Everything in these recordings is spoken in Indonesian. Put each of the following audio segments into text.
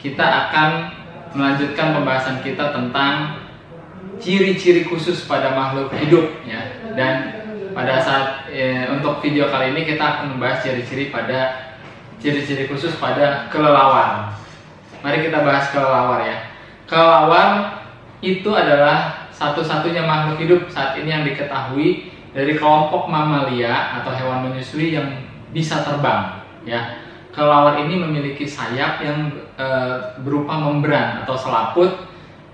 kita akan melanjutkan pembahasan kita tentang ciri-ciri khusus pada makhluk hidup ya. Dan pada saat untuk video kali ini kita akan membahas ciri-ciri khusus pada kelelawar. Mari kita bahas kelelawar ya. Kelelawar itu adalah satu-satunya makhluk hidup saat ini yang diketahui dari kelompok mamalia atau hewan menyusui yang bisa terbang ya. Kelelawar ini memiliki sayap yang berupa membran atau selaput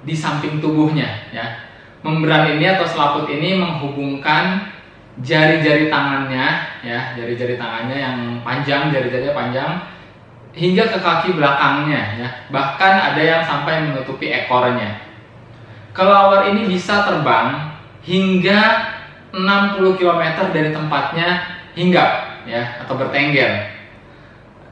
di samping tubuhnya ya. Membran ini atau selaput ini menghubungkan jari-jari tangannya ya, jari-jari tangannya yang panjang, jari-jarinya panjang hingga ke kaki belakangnya ya. Bahkan ada yang sampai menutupi ekornya. Kelelawar ini bisa terbang hingga 60 km dari tempatnya hinggap ya atau bertengger.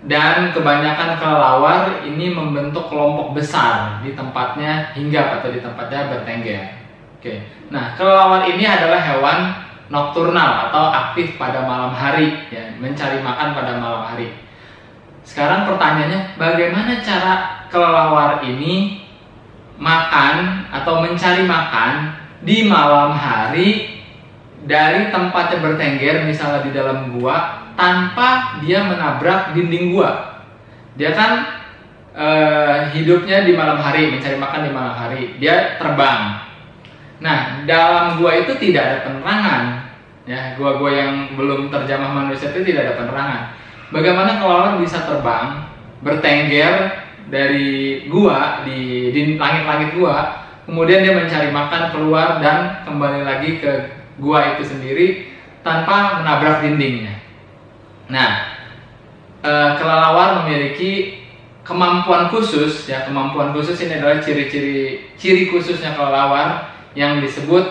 Dan kebanyakan kelelawar ini membentuk kelompok besar di tempatnya hinggap atau di tempatnya bertengger. Oke. Nah, kelelawar ini adalah hewan nokturnal atau aktif pada malam hari ya, mencari makan pada malam hari. Sekarang pertanyaannya, bagaimana cara kelelawar ini makan atau mencari makan di malam hari dari tempatnya bertengger, misalnya di dalam gua, tanpa dia menabrak dinding gua? Dia kan hidupnya di malam hari, mencari makan di malam hari, dia terbang. Nah, dalam gua itu tidak ada penerangan ya, gua-gua yang belum terjamah manusia itu tidak ada penerangan. Bagaimana kelelawar bisa terbang bertengger dari gua di langit-langit gua, kemudian dia mencari makan keluar dan kembali lagi ke gua itu sendiri tanpa menabrak dindingnya? Nah, kelelawar memiliki kemampuan khusus ya. Kemampuan khusus ini adalah ciri khususnya kelelawar yang disebut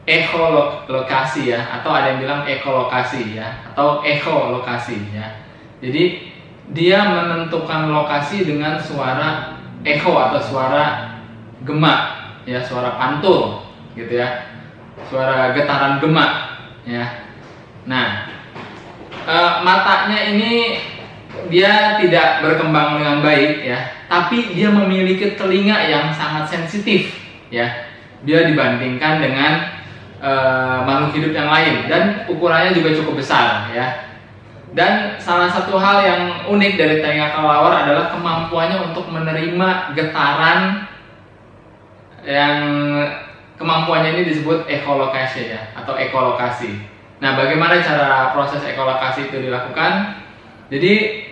echolokasi ya, atau ada yang bilang ekolokasi ya, atau echolokasi ya. Jadi dia menentukan lokasi dengan suara echo atau suara gema ya, suara pantul gitu ya, suara getaran gema ya. Nah, matanya ini dia tidak berkembang dengan baik ya, tapi dia memiliki telinga yang sangat sensitif ya, dia dibandingkan dengan makhluk hidup yang lain, dan ukurannya juga cukup besar ya. Dan salah satu hal yang unik dari telinga kelelawar adalah kemampuannya untuk menerima getaran, yang kemampuannya ini disebut ekolokasi ya, atau ekolokasi. Nah, bagaimana cara proses ekolokasi itu dilakukan? Jadi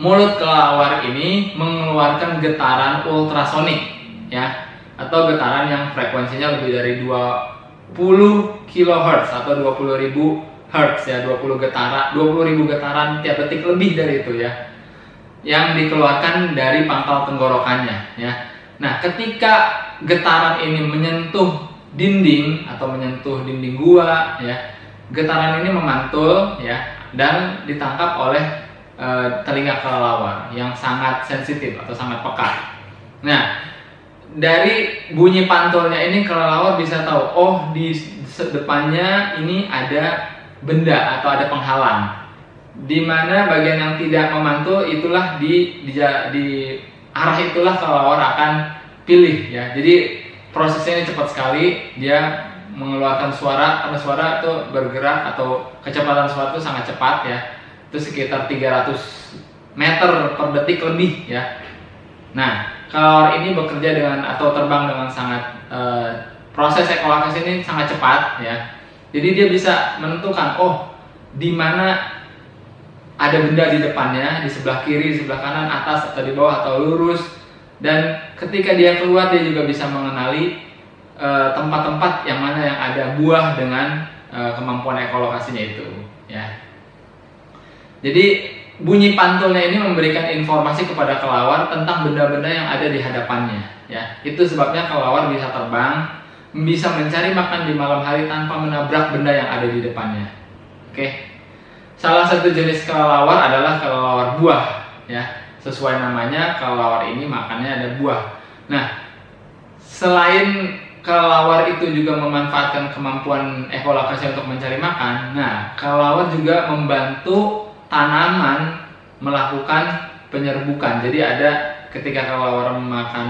mulut kelelawar ini mengeluarkan getaran ultrasonik ya, atau getaran yang frekuensinya lebih dari 20 kHz atau 20.000 Hz ya, 20.000 getaran tiap detik, lebih dari itu ya, yang dikeluarkan dari pangkal tenggorokannya ya. Nah, ketika getaran ini menyentuh dinding atau menyentuh dinding gua ya, getaran ini memantul ya dan ditangkap oleh telinga kelelawar yang sangat sensitif atau sangat peka. Nah, dari bunyi pantulnya ini kelelawar bisa tahu, oh di depannya ini ada benda atau ada penghalang. Di mana bagian yang tidak memantul itulah di arah itulah kelelawar akan pilih ya. Jadi prosesnya ini cepat sekali, dia mengeluarkan suara, karena suara itu bergerak atau kecepatan suara itu sangat cepat ya. Itu sekitar 300 meter per detik lebih ya. Nah, kelelawar ini bekerja dengan atau terbang dengan sangat proses ekolokasi ini sangat cepat ya. Jadi dia bisa menentukan, oh di mana ada benda di depannya, di sebelah kiri, di sebelah kanan, atas atau di bawah atau lurus. Dan ketika dia keluar, dia juga bisa mengenali tempat-tempat yang mana yang ada buah dengan kemampuan ekolokasinya itu ya. Jadi bunyi pantulnya ini memberikan informasi kepada kelelawar tentang benda-benda yang ada di hadapannya ya. Itu sebabnya kelelawar bisa terbang, bisa mencari makan di malam hari tanpa menabrak benda yang ada di depannya. Oke. Salah satu jenis kelelawar adalah kelelawar buah ya. Sesuai namanya, kelelawar ini makannya ada buah. Nah, selain kelelawar itu juga memanfaatkan kemampuan ekolokasi untuk mencari makan, nah kelelawar juga membantu tanaman melakukan penyerbukan. Jadi ada ketika kelelawar memakan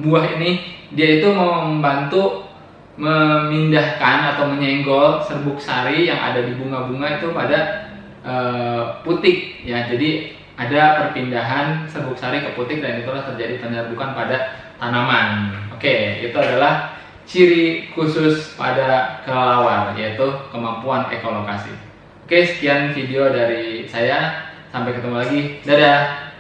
buah ini, dia itu mau membantu memindahkan atau menyenggol serbuk sari yang ada di bunga-bunga itu pada putik ya. Jadi ada perpindahan serbuk sari ke putik dan itulah terjadi penyerbukan pada tanaman. Oke, itu adalah ciri khusus pada kelelawar, yaitu kemampuan ekolokasi. Oke, sekian video dari saya. Sampai ketemu lagi. Dadah.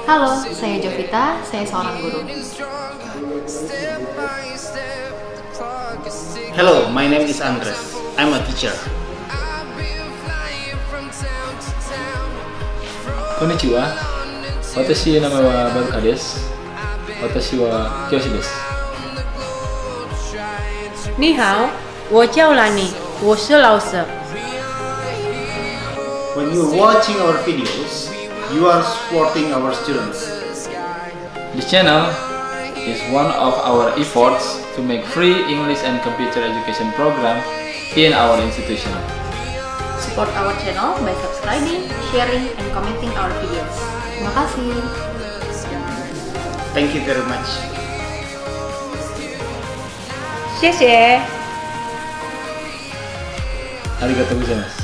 Halo, saya Jovita, saya seorang guru. Hello, my name is Andres. I'm a teacher. Konnichiwa. Watashi nama wa Baruka desu. Watashi wa Kyoshi desu. Ni hao, 我叫兰妮，我是老师。 When you're watching our videos, you are supporting our students. This channel is one of our efforts to make free English and computer education program in our institution. Support our channel by subscribing, sharing, and commenting our videos. Terima kasih. Thank you very much. 谢谢。ありがとうございます。